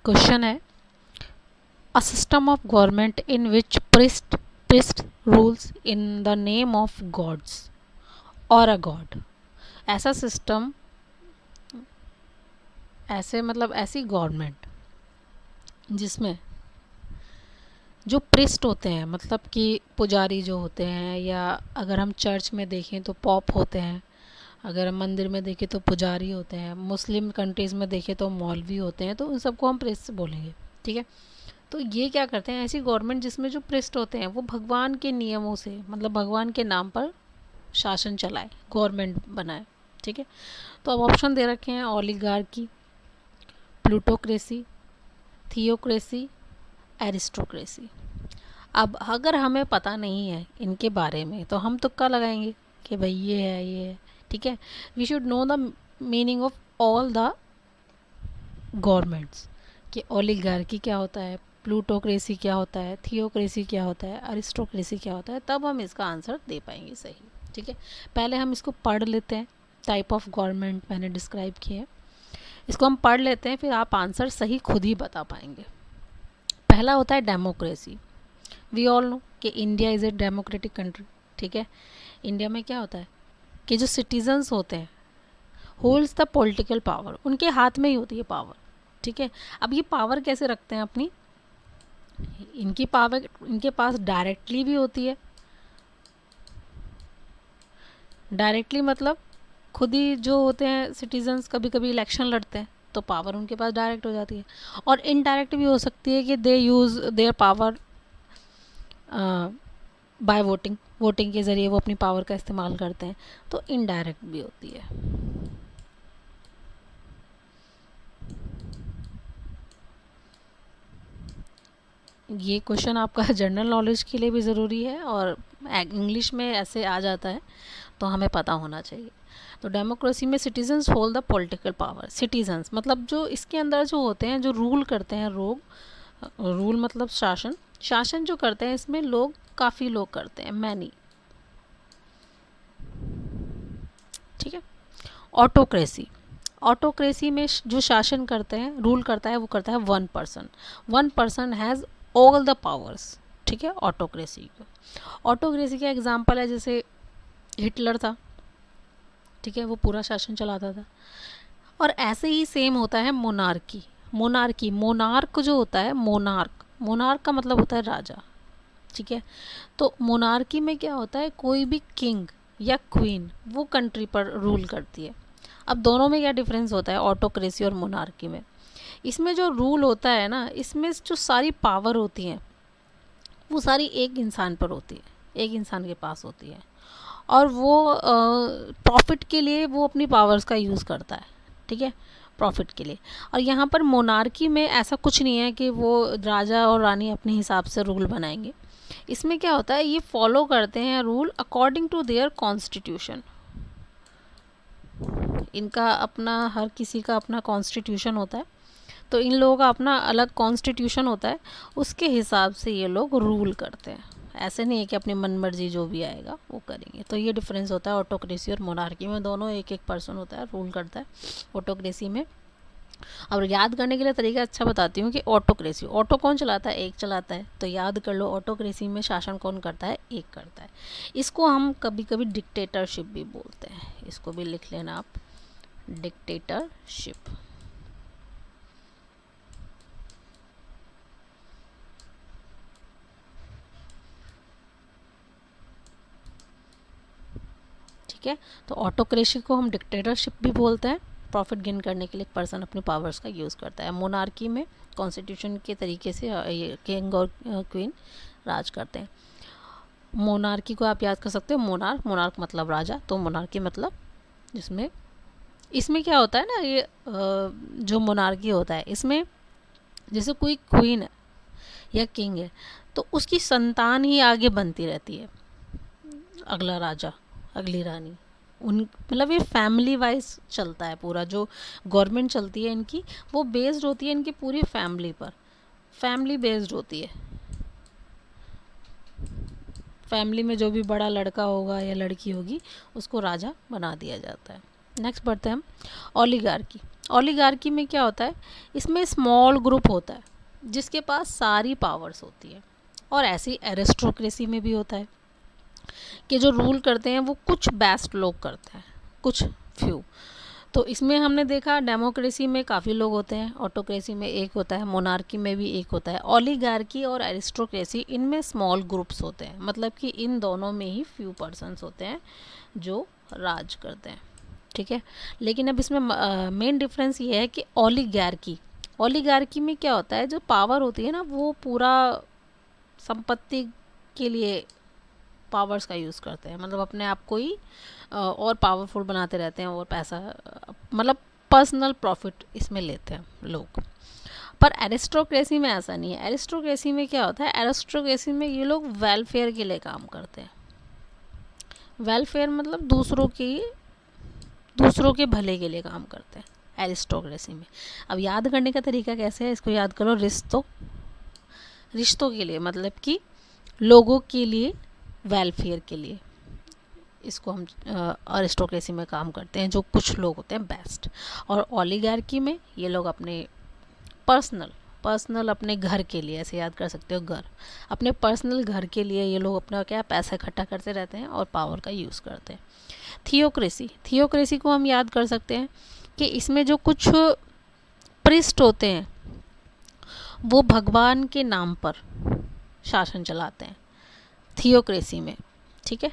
Question है, a system of government in which priest rules in the name of gods or a god. ऐसा system, ऐसे मतलब ऐसी government जिसमें जो प्रिस्ट होते हैं, मतलब कि पुजारी जो होते हैं, या अगर हम चर्च में देखें तो पॉप होते हैं, अगर हम मंदिर में देखें तो पुजारी होते हैं, मुस्लिम कंट्रीज़ में देखें तो मौलवी होते हैं, तो उन सबको हम प्रिस्ट बोलेंगे। ठीक है, तो ये क्या करते हैं, ऐसी गवर्नमेंट जिसमें जो प्रिस्ट होते हैं वो भगवान के नियमों से, मतलब भगवान के नाम पर शासन चलाए, गवर्नमेंट बनाए। ठीक है, तो अब ऑप्शन दे रखे हैं, ओलिगार्की, प्लूटोक्रेसी, थियोक्रेसी, एरिस्टोक्रेसी। अब अगर हमें पता नहीं है इनके बारे में तो हम तुक्का लगाएंगे कि भाई ये है, ये है। ठीक है, we should know the meaning of all the governments, कि ओलिगार्की क्या होता है, प्लूटोक्रेसी क्या होता है, थियोक्रेसी क्या होता है, अरिस्टोक्रेसी क्या होता है, तब हम इसका आंसर दे पाएंगे सही। ठीक है, पहले हम इसको पढ़ लेते हैं। टाइप ऑफ गवर्नमेंट मैंने डिस्क्राइब किए हैं, इसको हम पढ़ लेते हैं, फिर आप आंसर सही खुद ही बता पाएंगे। पहला होता है डेमोक्रेसी। वी ऑल नो कि India is a democratic country. ठीक है, इंडिया में क्या होता है कि जो सिटीजन्स होते हैं होल्ड्स द पॉलिटिकल पावर, उनके हाथ में ही होती है पावर। ठीक है, अब ये पावर कैसे रखते हैं अपनी, इनकी पावर इनके पास डायरेक्टली भी होती है। डायरेक्टली मतलब खुद ही जो होते हैं सिटीजन्स कभी कभी इलेक्शन लड़ते हैं तो पावर उनके पास डायरेक्ट हो जाती है, और इनडायरेक्ट भी हो सकती है कि they use their power by voting, voting के ज़रिए वो अपनी पावर का इस्तेमाल करते हैं, तो इनडायरेक्ट भी होती है। ये क्वेश्चन आपका जनरल नॉलेज के लिए भी ज़रूरी है, और इंग्लिश में ऐसे आ जाता है तो हमें पता होना चाहिए। तो डेमोक्रेसी में citizens hold the political power. Citizens मतलब जो इसके अंदर जो होते हैं, जो रूल करते हैं, रूल मतलब शासन, शासन जो करते हैं इसमें लोग, काफ़ी लोग करते हैं, मैनी। ठीक है, ऑटोक्रेसी, ऑटोक्रेसी में जो शासन करते हैं, रूल करता है, वो करता है one person. One person has all the powers. ठीक है, ऑटोक्रेसी का, ऑटोक्रेसी का एग्जांपल है जैसे हिटलर था। ठीक है, वो पूरा शासन चलाता था। और ऐसे ही सेम होता है मोनार्की। मोनार्की, मोनार्क जो होता है, मोनार्क, मोनार्क का मतलब होता है राजा। ठीक है, तो मोनार्की में क्या होता है, कोई भी किंग या क्वीन वो कंट्री पर रूल करती है। अब दोनों में क्या डिफरेंस होता है, ऑटोक्रेसी और मोनार्की में, इसमें जो रूल होता है ना, इसमें जो सारी पावर होती हैं वो सारी एक इंसान पर होती है, एक इंसान के पास होती है, और वो प्रॉफिट के लिए वो अपनी पावर्स का यूज़ करता है। ठीक है, प्रॉफिट के लिए। और यहाँ पर मोनार्की में ऐसा कुछ नहीं है कि वो राजा और रानी अपने हिसाब से रूल बनाएंगे। इसमें क्या होता है, ये फॉलो करते हैं rule according to their constitution. इनका अपना, हर किसी का अपना कॉन्स्टिट्यूशन होता है, तो इन लोगों का अपना अलग कॉन्स्टिट्यूशन होता है, उसके हिसाब से ये लोग रूल करते हैं। ऐसे नहीं है कि अपनी मन मर्जी जो भी आएगा वो करेंगे। तो ये डिफरेंस होता है ऑटोक्रेसी और मोनार्की में, दोनों एक एक पर्सन होता है, रूल करता है ऑटोक्रेसी में। अब याद करने के लिए तरीका अच्छा बताती हूँ कि ऑटोक्रेसी, ऑटो कौन चलाता है, एक चलाता है, तो याद कर लो ऑटोक्रेसी में शासन कौन करता है, एक करता है। इसको हम कभी कभी डिक्टेटरशिप भी बोलते हैं, इसको भी लिख लेना आप, डिक्टेटरशिप। ठीक है, तो ऑटोक्रेसी को हम डिक्टेटरशिप भी बोलते हैं, प्रॉफिट गेन करने के लिए एक पर्सन अपने पावर्स का यूज़ करता है। मोनार्की में कॉन्स्टिट्यूशन के तरीके से ये किंग और क्वीन राज करते हैं। मोनार्की को आप याद कर सकते हो, मोनार्क, मोनार्क मतलब राजा, तो मोनार्की मतलब जिसमें, इसमें क्या होता है ना, ये जो मोनार्की होता है इसमें जैसे कोई क्वीन है या किंग है तो उसकी संतान ही आगे बनती रहती है, अगला राजा, अगली रानी, उन मतलब ये फैमिली वाइज चलता है पूरा, जो गवर्नमेंट चलती है इनकी वो बेस्ड होती है इनकी पूरी फैमिली पर, फैमिली बेस्ड होती है। फैमिली में जो भी बड़ा लड़का होगा या लड़की होगी उसको राजा बना दिया जाता है। नेक्स्ट बढ़ते हैं हम, ओलिगार्की। ओलिगार्की में क्या होता है, इसमें स्मॉल ग्रुप होता है जिसके पास सारी पावर्स होती है। और ऐसी एरिस्टोक्रेसी में भी होता है कि जो रूल करते हैं वो कुछ बेस्ट लोग करते हैं, कुछ फ्यू। तो इसमें हमने देखा डेमोक्रेसी में काफ़ी लोग होते हैं, ऑटोक्रेसी में एक होता है, मोनार्की में भी एक होता है। ओलिगार्की और एरिस्टोक्रेसी इनमें स्मॉल ग्रुप्स होते हैं, मतलब कि इन दोनों में ही फ्यू पर्सन्स होते हैं जो राज करते हैं, ठीक है। लेकिन अब इसमें मेन डिफरेंस ये है कि ओलिगार्की में क्या होता है, जो पावर होती है ना वो पूरा संपत्ति के लिए पावर्स का यूज़ करते हैं, मतलब अपने आप को ही और पावरफुल बनाते रहते हैं और पैसा मतलब पर्सनल प्रॉफिट इसमें लेते हैं लोग। पर एरिस्टोक्रेसी में ऐसा नहीं है। एरिस्टोक्रेसी में क्या होता है, एरिस्टोक्रेसी में ये लोग वेलफेयर के लिए काम करते हैं। वेलफेयर मतलब दूसरों के भले के लिए काम करते हैं एरिस्टोक्रेसी में। अब याद करने का तरीका कैसे है, इसको याद करो, रिश्तों के लिए, मतलब कि लोगों के लिए, वेलफेयर के लिए इसको हम अरिस्टोक्रेसी में काम करते हैं, जो कुछ लोग होते हैं बेस्ट। और ओलिगार्की में ये लोग अपने पर्सनल अपने घर के लिए, ऐसे याद कर सकते हो, घर अपने पर्सनल घर के लिए ये लोग अपना क्या पैसा इकट्ठा करते रहते हैं और पावर का यूज़ करते हैं। थियोक्रेसी को हम याद कर सकते हैं कि इसमें जो कुछ प्रिस्ट होते हैं वो भगवान के नाम पर शासन चलाते हैं थियोक्रेसी में, ठीक है।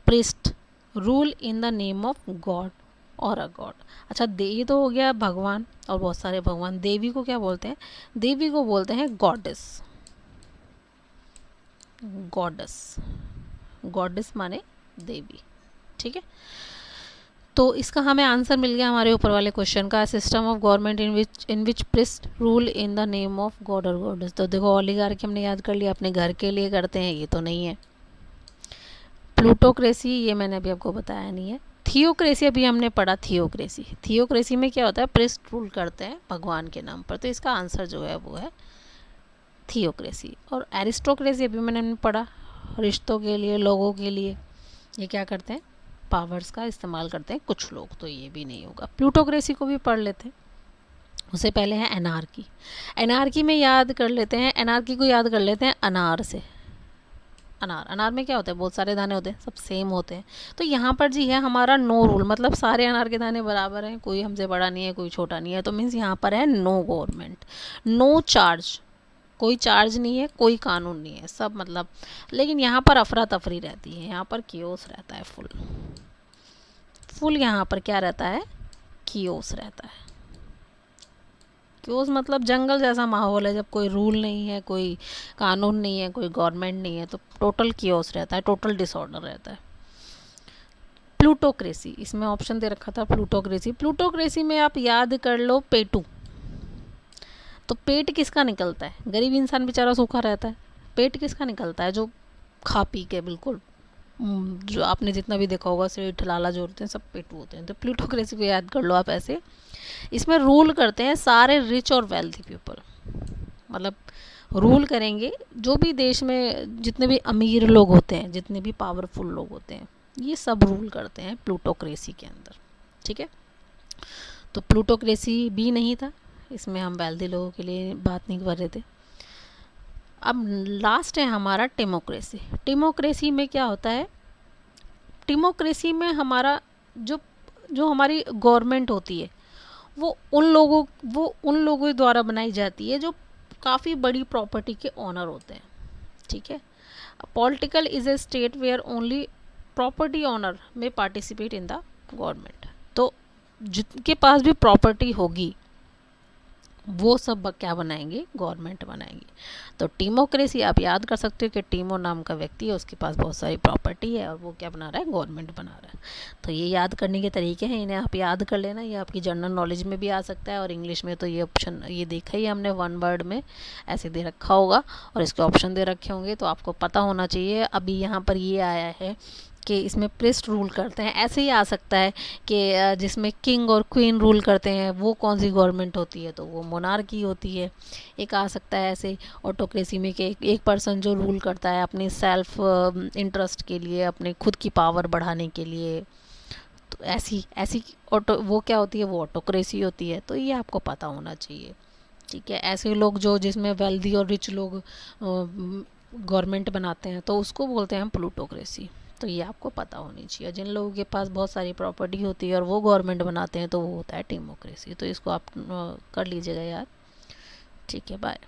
Priest rule in the name of God और अ गॉड। अच्छा, ये तो हो गया भगवान और बहुत सारे भगवान। देवी को क्या बोलते हैं, देवी को बोलते हैं गॉडेस। गॉडेस माने देवी, ठीक है। तो इसका हमें आंसर मिल गया हमारे ऊपर वाले क्वेश्चन का, system of government in which priest rule in the name of God और गॉडेस। तो देखो ओलिगार्की हमने याद कर लिया, अपने घर के लिए करते हैं, ये तो नहीं है। प्लूटोक्रेसी ये मैंने अभी आपको बताया नहीं है। थियोक्रेसी अभी हमने पढ़ा, थियोक्रेसी में क्या होता है, प्रिस्ट रूल करते हैं भगवान के नाम पर, तो इसका आंसर जो है वो है थियोक्रेसी। और एरिस्टोक्रेसी अभी मैंने पढ़ा, रिश्तों के लिए, लोगों के लिए, ये क्या करते हैं, पावर्स का इस्तेमाल करते हैं कुछ लोग, तो ये भी नहीं होगा। प्लूटोक्रेसी को भी पढ़ लेते हैं, उससे पहले है एनार्की में याद कर लेते हैं, एनार्की को याद कर लेते हैं अनार से। अनार में क्या होता है, बहुत सारे दाने होते हैं, सब सेम होते हैं। तो यहाँ पर जी है हमारा नो रूल, मतलब सारे अनार के दाने बराबर हैं, कोई हमसे बड़ा नहीं है, कोई छोटा नहीं है, तो मीन्स यहाँ पर है नो गवर्नमेंट, नो चार्ज, कोई चार्ज नहीं है, कोई कानून नहीं है, सब मतलब। लेकिन यहाँ पर अफरा तफरी रहती है, यहाँ पर कियोस रहता है, फुल यहाँ पर क्या रहता है, कियोस रहता है। कियोस मतलब जंगल जैसा माहौल है, जब कोई रूल नहीं है, कोई कानून नहीं है, कोई गवर्नमेंट नहीं है, तो टोटल कियोस रहता है, टोटल डिसऑर्डर रहता है। प्लूटोक्रेसी, इसमें ऑप्शन दे रखा था प्लूटोक्रेसी में आप याद कर लो पेटू। तो पेट किसका निकलता है, गरीब इंसान बेचारा सूखा रहता है, पेट किसका निकलता है, जो खा पी के बिल्कुल, जो आपने जितना भी देखा होगा सेठ लाला जो होते हैं सब पेटू होते हैं। तो प्लूटोक्रेसी को याद कर लो आप ऐसे। इसमें रूल करते हैं सारे रिच और वेल्थी पीपल, मतलब रूल करेंगे जो भी देश में जितने भी अमीर लोग होते हैं, जितने भी पावरफुल लोग होते हैं, ये सब रूल करते हैं प्लूटोक्रेसी के अंदर, ठीक है। तो प्लूटोक्रेसी भी नहीं था, इसमें हम वेल्थी लोगों के लिए बात नहीं कर रहे थे। अब लास्ट है हमारा टिमोक्रेसी में क्या होता है, टिमोक्रेसी में हमारा जो हमारी गवर्नमेंट होती है वो उन लोगों द्वारा बनाई जाती है जो काफ़ी बड़ी प्रॉपर्टी के ऑनर होते हैं, ठीक है। Political is a state where only property owner में पार्टिसिपेट इन द गवर्नमेंट। तो जिनके पास भी प्रॉपर्टी होगी वो सब क्या बनाएंगे, गवर्नमेंट बनाएंगे। तो टीमोक्रेसी आप याद कर सकते हो कि टीमो नाम का व्यक्ति है, उसके पास बहुत सारी प्रॉपर्टी है और वो क्या बना रहा है, गवर्नमेंट बना रहा है। तो ये याद करने के तरीके हैं, इन्हें आप याद कर लेना, ये आपकी जनरल नॉलेज में भी आ सकता है। और इंग्लिश में तो ये ऑप्शन ये देखा ही हमने, वन वर्ड में ऐसे दे रखा होगा और इसके ऑप्शन दे रखे होंगे, तो आपको पता होना चाहिए। अभी यहाँ पर ये आया है कि इसमें प्रिस्ट रूल करते हैं, ऐसे ही आ सकता है कि जिसमें किंग और क्वीन रूल करते हैं वो कौन सी गवर्नमेंट होती है, तो वो मोनार्की होती है। एक आ सकता है ऐसे ऑटोक्रेसी में कि एक पर्सन जो रूल करता है अपने सेल्फ इंटरेस्ट के लिए, अपने खुद की पावर बढ़ाने के लिए, तो ऐसी ऐसी ऑटो वो क्या होती है, वो ऑटोक्रेसी होती है। तो ये आपको पता होना चाहिए, ठीक है। ऐसे लोग जो जिसमें वेल्दी और रिच लोग गवर्नमेंट बनाते हैं तो उसको बोलते हैं हम प्लूटोक्रेसी। तो ये आपको पता होनी चाहिए। जिन लोगों के पास बहुत सारी प्रॉपर्टी होती है और वो गवर्नमेंट बनाते हैं तो वो होता है डेमोक्रेसी। तो इसको आप कर लीजिएगा यार, ठीक है, बाय।